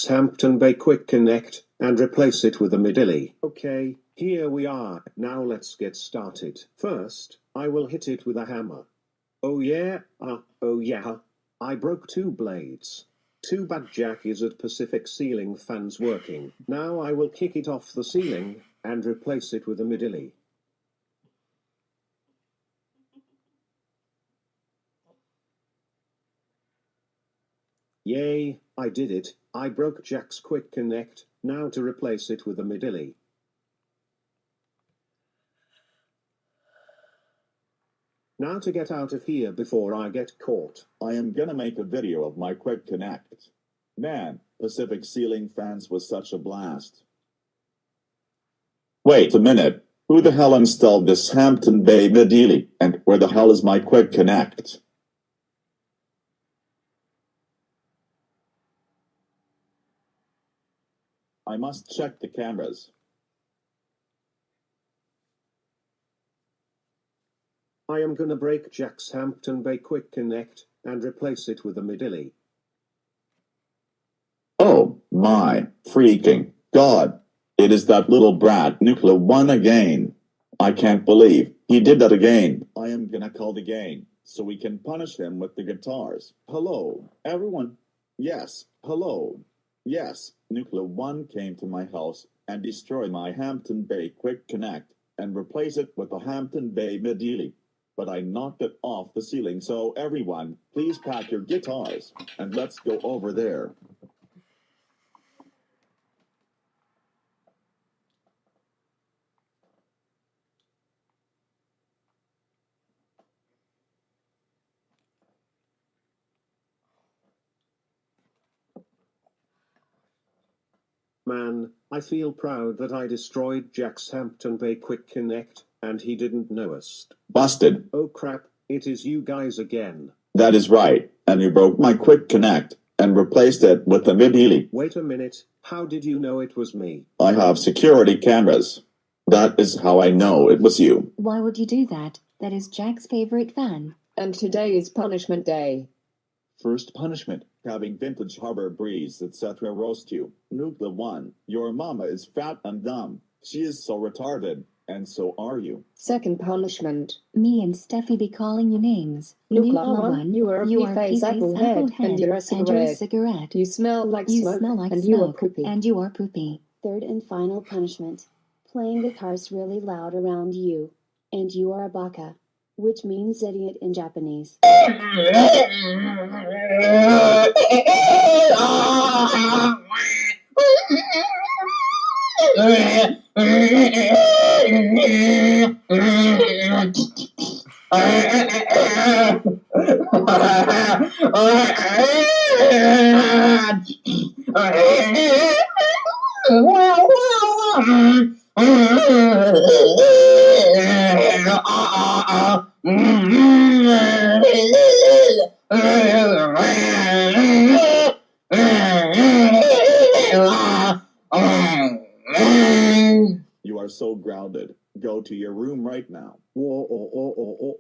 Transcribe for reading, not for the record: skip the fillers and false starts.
Jack's Hampton Bay Quick Connect and replace it with a Midili. Okay, here we are. Now let's get started. First, I will hit it with a hammer. Oh yeah, I broke 2 blades. Too bad Jack is at Pacific ceiling fans working. Now I will kick it off the ceiling and replace it with a Midili. Yay, I did it. I broke Jack's Quick Connect. Now to replace it with a Midili. Now to get out of here before I get caught. I am gonna make a video of my Quick Connect. Man, Pacific ceiling fans was such a blast. Wait a minute, who the hell installed this Hampton Bay Midili, and where the hell is my Quick Connect? I must check the cameras. I am gonna break Jack's Hampton Bay Quick Connect and replace it with a Midili. Oh my freaking God! It is that little brat Nkulaa1 again. I can't believe he did that again. I am gonna call the gang so we can punish him with the guitars. Hello, everyone. Yes, hello. Yes, Nkulaa1 came to my house and destroyed my Hampton Bay Quick Connect and replaced it with the Hampton Bay Midili. But I knocked it off the ceiling, so everyone, please pack your guitars and let's go over there. Man, I feel proud that I destroyed Jack's Hampton Bay Quick Connect, and he didn't know us. Busted. Oh crap, it is you guys again. That is right, and you broke my Quick Connect and replaced it with the Midili. Wait a minute, how did you know it was me? I have security cameras. That is how I know it was you. Why would you do that? That is Jack's favorite fan. And today is punishment day. First punishment, having vintage harbor breeze, etc. roast you. Nkulaa1, your mama is fat and dumb. She is so retarded, and so are you. Second punishment. Me and Steffi be calling you names. Nkulaa1, you are a pea-face apple head, and you're a cigarette. You smell like smoke, and you are poopy. And you are poopy. Third and final punishment. Playing the cars really loud around you. And you are a baka, which means idiot in Japanese. You are so grounded. Go to your room right now. Wow.